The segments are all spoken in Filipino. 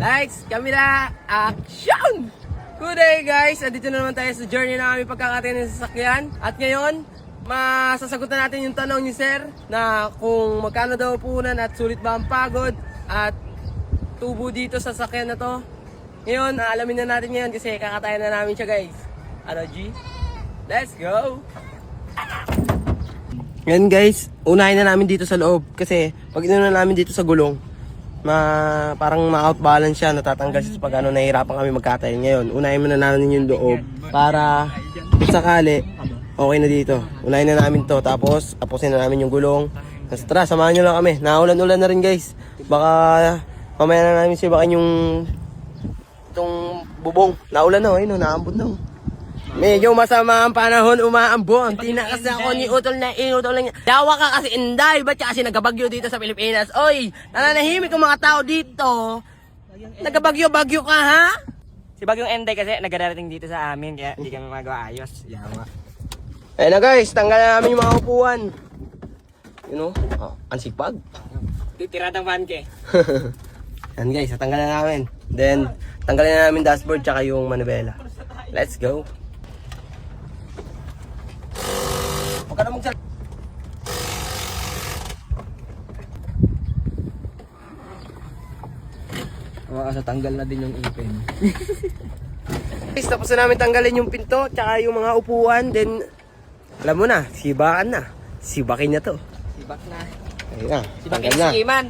Lights, camera, action! Good day guys! Andito na naman tayo sa journey na kami pagkakatayin ng sasakyan. At ngayon, masasagutan natin yung tanong ni Sir na kung magkano daw puhunan at sulit ba ang pagod at tubo dito sa sasakyan na to. Ngayon, alamin na natin ngayon kasi kakatayin na namin siya guys. Ano G? Let's go! Ngayon guys, unahin na namin dito sa loob kasi pag inuna namin dito sa gulong, parang ma-outbalance siya, natatanggal siya pag nahihirapan kami magkatayin. Ngayon, unahin muna namin yung loob para kung sakali, okay na dito. Unahin na namin to, tapos tapusin na namin yung gulong. Tapos tara, samahan nyo lang kami. Naulan-ulan na rin guys. Baka mamaya na namin sibakan yung itong bubong. Naulan na, ayun, naambot na. Medyo masama ang panahon, umaambon. Tinakas na ako ni Utol na inutol lang niya. Dawa ka kasi Inday, ba't kasi nagkabagyo dito sa Pilipinas? Oy, nananahimik ang mga tao dito. Nagkabagyo-bagyo ka ha? Si Bagyong Enday kasi nagdarating dito sa amin kaya hindi kami magawa ayos. Yawa. Ayun na guys, tanggalan namin yung mga upuan. You know, ang sipag. Tiradang vanke. Yan guys, tanggalan namin. Then, tanggalin na namin dashboard tsaka yung manubela. Let's go. Huwag ka na magsal. Sa tanggal na din yung ipin. Guys, tapos na namin tanggalin yung pinto tsaka yung mga upuan. Then, alam mo na, sibakan na. Sibakin na to. Sibak na. Ayun na, Sibak tanggal na. Iman.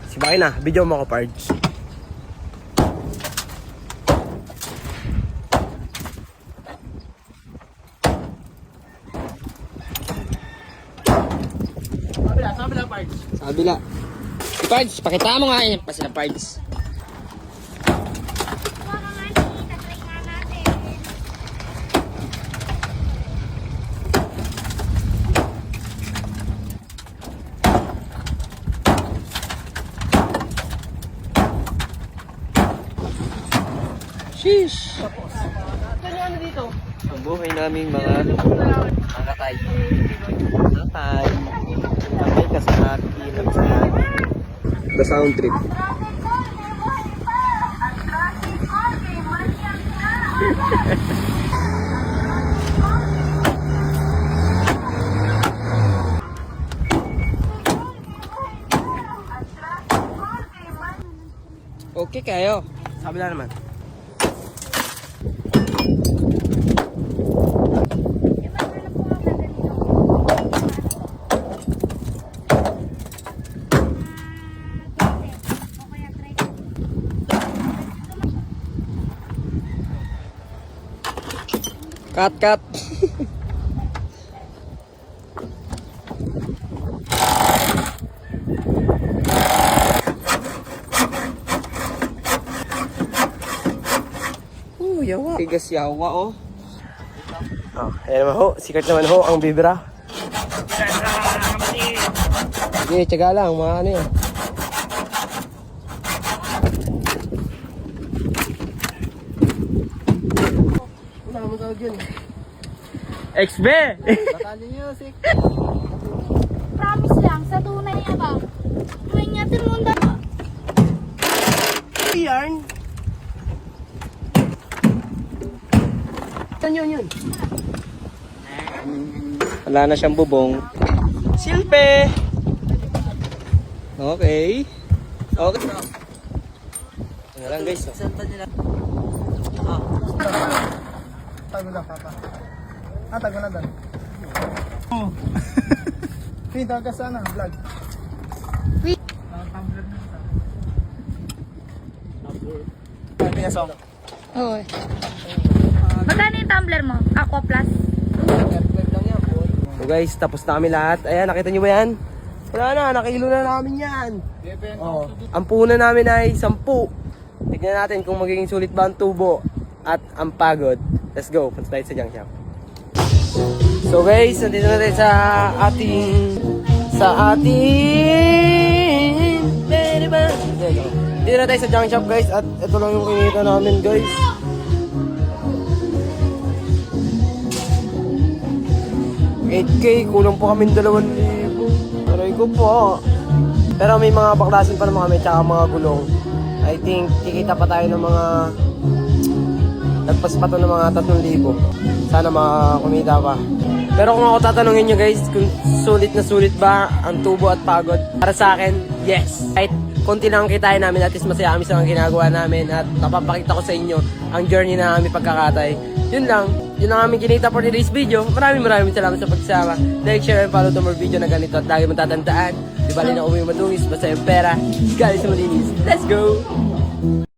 Sibakin na, video mo ako parts. Sa kabila. Si Pards, pakita mo nga yun pa sila Pards. Sheesh! Ano dito? Ang buhay naming mga katay. Katay. Katay ka sa akin. The sound trip. Okay kayo. Sabi na naman. Cut. Yawa. Tigas yawa oh. Ayan naman ho. Sikat naman ho ang bibira. Sige, tiyaga lang. Mga ano yan. Wala naman tawag yun. XB! Batali music. Promise lang, sa tunay niya ba? Tunay niya, tinunda ba? Yarn. Yun. Wala na siyang bubong. Silpe! Okay. Ano lang guys. Tago lang, papa. Tago na doon. Oh. Pinta ka sana, vlog. Pinasong. Oo. Magkano yung tumbler mo? Aqua Plus? So guys, tapos na kami lahat. Ayan, nakita nyo ba yan? Wala na, nakilo na namin yan. Oh, ang puhunan namin ay 10. Tignan natin kung magiging sulit ba ang tubo at ang pagod. Let's go, punta tayo sa junk shop. So guys, nandito na tayo sa ating dito na tayo sa junk shop guys. At ito lang yung kinita namin guys. $8K, kulang po kami 2,000. Aray ko po. Pero may mga baklasin pa naman kami, tsaka mga gulong. I think kikita pa tayo ng mga nagpas pa to ng mga 3,000. Sana makakumita pa. Pero kung ako tatanungin nyo guys, kung sulit na sulit ba ang tubo at pagod? Para sa akin, yes. Kahit konti lang ang kitain namin, at least masaya kami sa mga ginagawa namin at napapakita ko sa inyo ang journey na aming pagkakatay. Yun lang. Yun ang aming kinita for today's video. Maraming salamat sa pagsama. Like, share, and follow to more video na ganito. At lagi matatandaan, di bali na umuwi madungis, basta yung pera, galing sa malinis. Let's go!